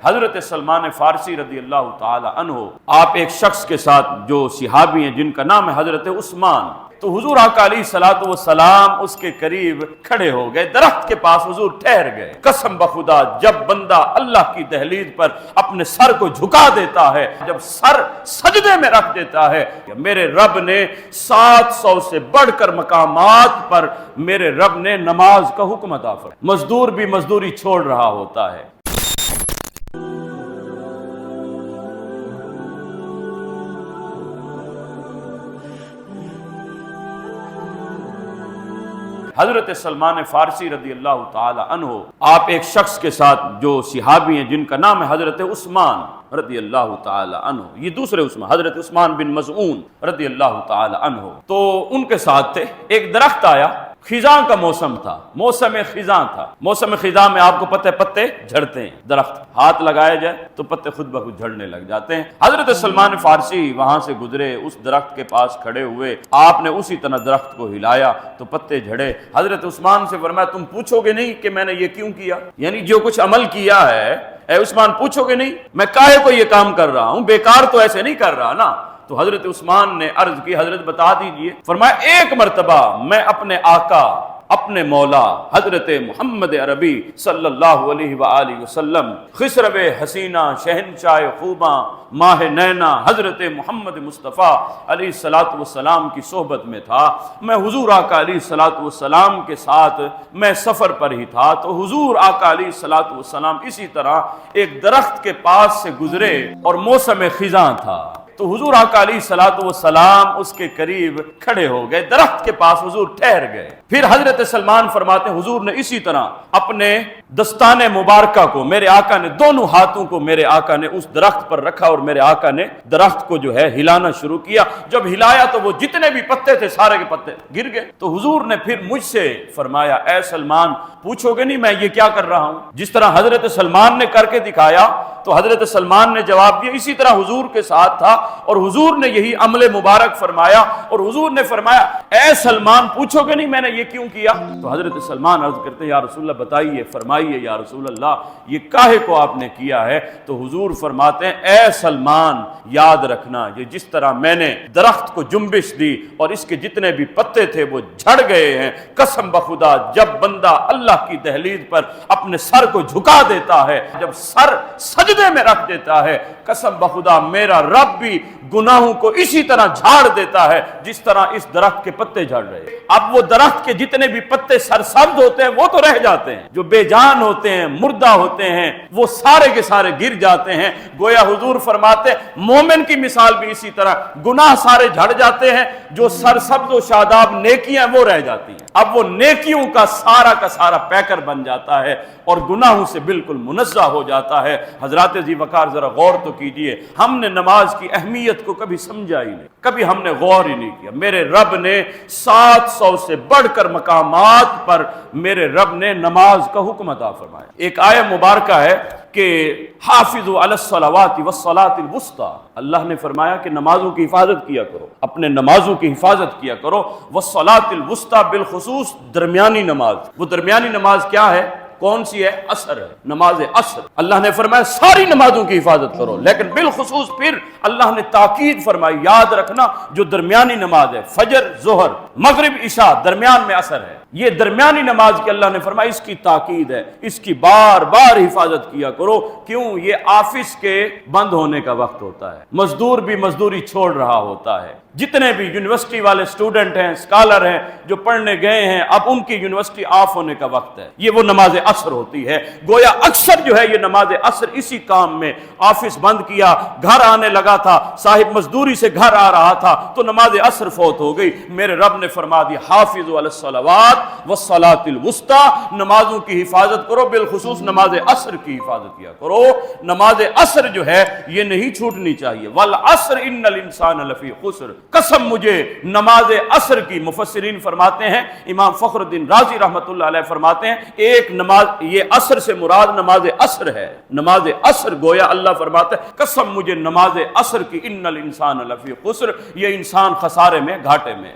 حضرت سلمان فارسی رضی اللہ تعالی عنہ آپ ایک شخص کے ساتھ جو صحابی ہیں جن کا نام ہے حضرت عثمان، تو حضور آقا علیہ الصلوۃ والسلام اس کے قریب کھڑے ہو گئے، درخت کے پاس حضور ٹھہر گئے۔ قسم بخدا جب بندہ اللہ کی دہلیز پر اپنے سر کو جھکا دیتا ہے، جب سر سجدے میں رکھ دیتا ہے، میرے رب نے 700 سے بڑھ کر مقامات پر میرے رب نے نماز کا حکم عطا فرمایا۔ مزدور بھی مزدوری چھوڑ رہا ہوتا ہے۔ حضرت سلمان فارسی رضی اللہ تعالی عنہ آپ ایک شخص کے ساتھ جو صحابی ہیں جن کا نام ہے حضرت عثمان رضی اللہ تعالی عنہ، یہ دوسرے عثمان حضرت عثمان بن مظعون رضی اللہ تعالی عنہ، تو ان کے ساتھ تھے۔ ایک درخت آیا، خزاں کا موسم تھا، موسم خزاں تھا۔ موسم خزاں میں آپ کو پتے جھڑتے ہیں، درخت ہاتھ لگایا جائے تو پتے خود بخود جھڑنے لگ جاتے ہیں۔ حضرت سلمان فارسی وہاں سے گزرے، اس درخت کے پاس کھڑے ہوئے، آپ نے اسی طرح درخت کو ہلایا تو پتے جھڑے۔ حضرت عثمان سے فرمایا تم پوچھو گے نہیں کہ میں نے یہ کیوں کیا؟ یعنی جو کچھ عمل کیا ہے اے عثمان پوچھو گے نہیں میں کاہے کو یہ کام کر رہا ہوں؟ بیکار تو ایسے نہیں کر رہا نا۔ تو حضرت عثمان نے عرض کی حضرت بتا دیجئے۔ فرمایا ایک مرتبہ میں اپنے آقا اپنے مولا حضرت محمد عربی صلی اللہ علیہ وآلہ وسلم خسرو حسینہ شہنشاہ خوباں ماہ نینا حضرت محمد مصطفیٰ علیہ الصلوۃ والسلام کی صحبت میں تھا۔ میں حضور آقا علیہ الصلوۃ والسلام کے ساتھ میں سفر پر ہی تھا، تو حضور آقا علیہ الصلوۃ والسلام اسی طرح ایک درخت کے پاس سے گزرے اور موسم خزاں تھا، تو حضور آقا علیہ الصلوۃ والسلام اس کے قریب کھڑے ہو گئے، درخت کے پاس حضور ٹھہر گئے۔ پھر حضرت سلمان فرماتے ہیں حضور نے اسی طرح اپنے دستان مبارکہ کو میرے آقا نے دونوں ہاتھوں کو میرے آقا نے اس درخت پر رکھا اور میرے آقا نے درخت کو جو ہے ہلانا شروع کیا۔ جب ہلایا تو وہ جتنے بھی پتے تھے سارے کے پتے گر گئے۔ تو حضور نے پھر مجھ سے فرمایا اے سلمان پوچھو گے نہیں میں یہ کیا کر رہا ہوں؟ جس طرح حضرت سلمان نے کر کے دکھایا تو حضرت سلمان نے جواب دیا اسی طرح حضور کے ساتھ تھا، اور حضور نے یہی عمل مبارک فرمایا، اور حضور نے فرمایا اے سلمان پوچھو گے نہیں میں نے یہ کیوں کیا؟ تو حضرت سلمان عرض کرتے ہیں یا رسول اللہ بتائیے، فرمائیے یا رسول اللہ یہ کاہے کو آپ نے کیا ہے؟ تو حضور فرماتے ہیں اے سلمان یاد رکھنا یہ جس طرح میں نے درخت کو جنبش دی اور اس کے جتنے بھی پتے تھے وہ جھڑ گئے ہیں، قسم بخدا جب بندہ اللہ کی دہلیز پر اپنے سر کو جھکا دیتا ہے، جب سر سجدے میں رکھ دیتا ہے، قسم بخدا میرا رب بھی گناہوں کو اسی طرح جھاڑ دیتا ہے جس طرح اس درخت کے پتے جھڑ رہے۔ اب وہ درخت کے جتنے بھی پتے سرسبز ہوتے ہیں وہ تو رہ جاتے ہیں، جو بے جان ہوتے ہیں مردہ ہوتے ہیں وہ سارے کے سارے گر جاتے ہیں۔ گویا حضور فرماتے ہیں مومن کی مثال بھی اسی طرح، گناہ سارے جھڑ جاتے ہیں، جو سرسبز و شاداب نیکیاں وہ رہ جاتی ہیں۔ اب وہ نیکیوں کا سارا پیکر بن جاتا ہے اور گناہوں سے بالکل منزہ ہو جاتا ہے۔ حضرات ذی وقار ذرا غور تو کیجئے، ہم نے نماز کی اہمیت کو کبھی سمجھا ہی نہیں، کبھی ہم نے غور ہی نہیں کیا۔ میرے رب نے 700 سے بڑھ کر مقامات پر میرے رب نے نماز کا حکم عطا فرمایا۔ ایک آیہ مبارکہ ہے کہ حافظوا علی الصلوات والصلاۃ الوسطی، اللہ نے فرمایا کہ نمازوں کی حفاظت کیا کرو، اپنے نمازوں کی حفاظت کیا کرو۔ والصلاۃ الوسطی بالخصوص درمیانی نماز، وہ درمیانی نماز کیا ہے؟ کون سی ہے؟ عصر ہے، نماز عصر۔ اللہ نے فرمایا ساری نمازوں کی حفاظت کرو، لیکن بالخصوص پھر اللہ نے تاکید فرمائی یاد رکھنا جو درمیانی نماز ہے، فجر ظہر مغرب عشاء درمیان میں عصر ہے، یہ درمیانی نماز کی اللہ نے فرمایا اس کی تاکید ہے، اس کی بار بار حفاظت کیا کرو۔ کیوں؟ یہ آفس کے بند ہونے کا وقت ہوتا ہے، مزدور بھی مزدوری چھوڑ رہا ہوتا ہے، جتنے بھی یونیورسٹی والے سٹوڈنٹ ہیں اسکالر ہیں جو پڑھنے گئے ہیں اب ان کی یونیورسٹی آف ہونے کا وقت ہے، یہ وہ نماز عصر ہوتی ہے۔ گویا اکثر جو ہے یہ نماز عصر اسی کام میں، آفس بند کیا، گھر آنے لگا تھا، صاحب مزدوری سے گھر آ رہا تھا تو نماز عصر فوت ہو گئی۔ میرے رب نے فرما دیا حافظوا علی الصلوات والصلاۃ الوسطی، نمازوں کی حفاظت کرو، بالخصوص نماز عصر کی حفاظت کیا کرو۔ نماز عصر جو ہے یہ نہیں چھوٹنی چاہیے۔ والعصر ان الانسان لفی خسر، قسم مجھے نماز عصر کی، مفسرین فرماتے ہیں امام فخر الدین رازی رحمۃ اللہ علیہ فرماتے ہیں ایک نماز، یہ عصر سے مراد نماز عصر ہے، نماز عصر گویا اللہ فرماتا ہے قسم مجھے نماز عصر کی ان الانسان لفی خسر، یہ انسان خسارے میں گھاٹے میں۔